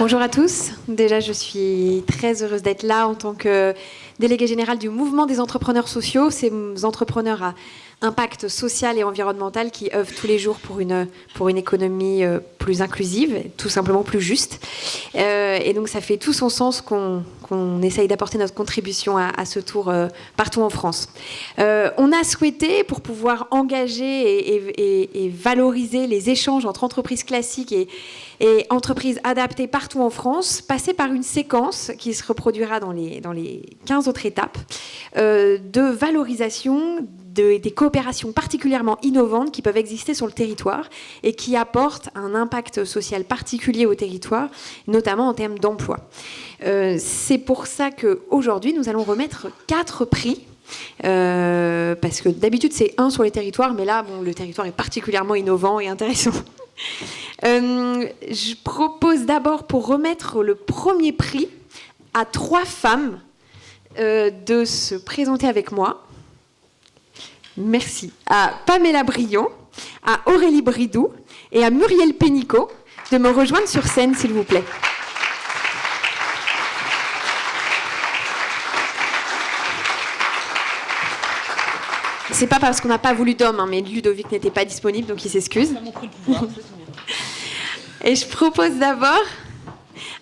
Bonjour à tous. Déjà, je suis très heureuse d'être là en tant que déléguée générale du mouvement des entrepreneurs sociaux, ces entrepreneurs à impact social et environnemental qui œuvrent tous les jours pour une économie plus inclusive, tout simplement plus juste. Et donc, ça fait tout son sens qu'on essaye d'apporter notre contribution à ce tour partout en France. On a souhaité, pour pouvoir engager et valoriser les échanges entre entreprises classiques et entreprises adaptées partout en France, passer par une séquence qui se reproduira dans les 15 autres étapes de valorisation des coopérations particulièrement innovantes qui peuvent exister sur le territoire et qui apportent un impact social particulier au territoire, notamment en termes d'emploi. C'est pour ça qu'aujourd'hui, nous allons remettre 4 prix. Parce que d'habitude, c'est 1 sur les territoires, mais là, le territoire est particulièrement innovant et intéressant. Je propose d'abord, pour remettre le premier prix, à 3 femmes de se présenter avec moi. Merci. À Pamela Brion, à Aurélie Bridou et à Muriel Pénicaud de me rejoindre sur scène, s'il vous plaît. C'est pas parce qu'on n'a pas voulu d'homme, mais Ludovic n'était pas disponible, donc il s'excuse. Et je propose d'abord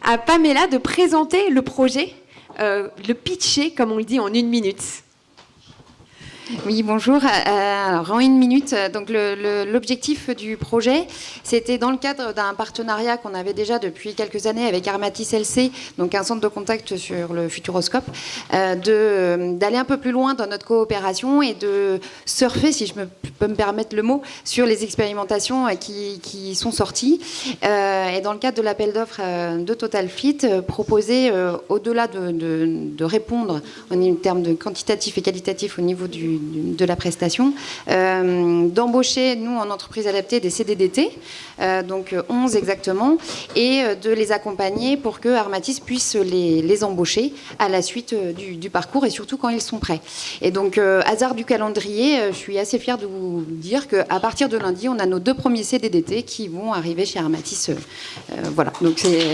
à Pamela de présenter le projet, le pitcher, comme on le dit, en 1 minute. Oui, bonjour. Alors, en 1 minute, donc l'objectif du projet, c'était dans le cadre d'un partenariat qu'on avait déjà depuis quelques années avec Armatis LC, donc un centre de contact sur le Futuroscope, d'aller un peu plus loin dans notre coopération et de surfer, si je peux me permettre le mot, sur les expérimentations qui sont sorties. Et dans le cadre de l'appel d'offres de Total Fleet, proposer, au-delà de répondre en termes de quantitatif et qualitatif au niveau de la prestation, d'embaucher, nous, en entreprise adaptée, des CDDT, donc 11 exactement, et de les accompagner pour que Armatis puisse les embaucher à la suite du parcours et surtout quand ils sont prêts. Et donc, hasard du calendrier, je suis assez fière de vous dire qu'à partir de lundi, on a nos 2 premiers CDDT qui vont arriver chez Armatis. Voilà, donc c'est...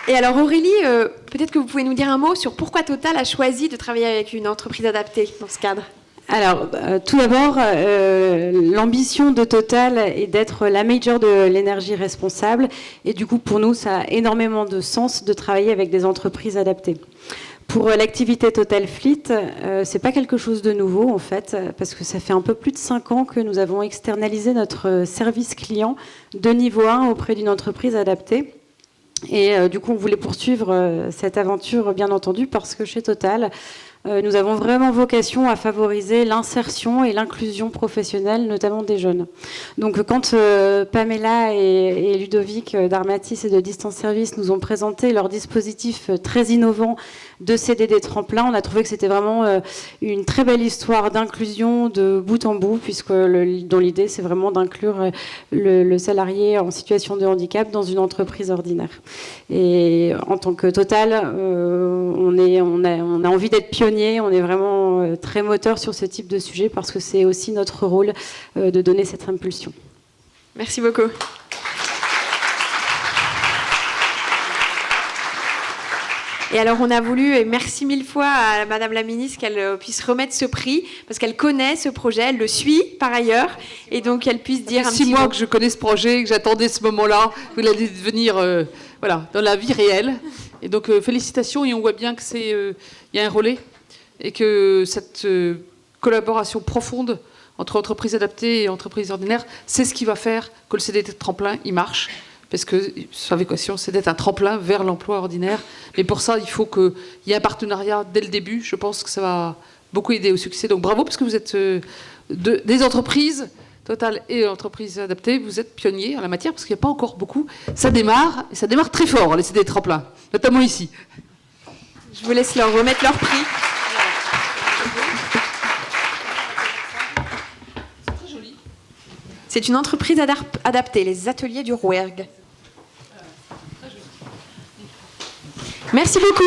Et alors Aurélie, peut-être que vous pouvez nous dire un mot sur pourquoi Total a choisi de travailler avec une entreprise adaptée dans ce cadre. Alors, tout d'abord, l'ambition de Total est d'être la major de l'énergie responsable. Et du coup, pour nous, ça a énormément de sens de travailler avec des entreprises adaptées. Pour l'activité Total Fleet, c'est pas quelque chose de nouveau en fait, parce que ça fait un peu plus de 5 ans que nous avons externalisé notre service client de niveau 1 auprès d'une entreprise adaptée. Et du coup, on voulait poursuivre cette aventure, bien entendu, parce que chez Total, nous avons vraiment vocation à favoriser l'insertion et l'inclusion professionnelle, notamment des jeunes. Donc, quand Pamela et Ludovic d'Armatis et de Distance Service nous ont présenté leur dispositif très innovant de CDD tremplin, on a trouvé que c'était vraiment une très belle histoire d'inclusion de bout en bout, puisque dont l'idée, c'est vraiment d'inclure le salarié en situation de handicap dans une entreprise ordinaire. Et en tant que Total, on a envie d'être pionnier, on est vraiment très moteur sur ce type de sujet, parce que c'est aussi notre rôle de donner cette impulsion. Merci beaucoup. Et alors, on a voulu, et merci 1000 fois à Madame la Ministre, qu'elle puisse remettre ce prix, parce qu'elle connaît ce projet, elle le suit par ailleurs, et donc qu'elle puisse dire un petit mot. 6 mois que je connais ce projet, que j'attendais ce moment-là, vous l'allez devenir dans la vie réelle. Et donc, félicitations, et on voit bien qu'il y a un relais, et que cette collaboration profonde entre entreprises adaptées et entreprises ordinaires, c'est ce qui va faire que le CDD tremplin, il marche. Parce que sa vocation, c'est d'être un tremplin vers l'emploi ordinaire. Mais pour ça, il faut qu'il y ait un partenariat dès le début. Je pense que ça va beaucoup aider au succès. Donc bravo, parce que vous êtes des entreprises, Total et entreprises adaptées, vous êtes pionniers en la matière, parce qu'il n'y a pas encore beaucoup. Ça démarre, et ça démarre très fort, les CD tremplins, notamment ici. Je vous laisse leur remettre leur prix. C'est une entreprise adaptée, les ateliers du Rouergue. Merci beaucoup.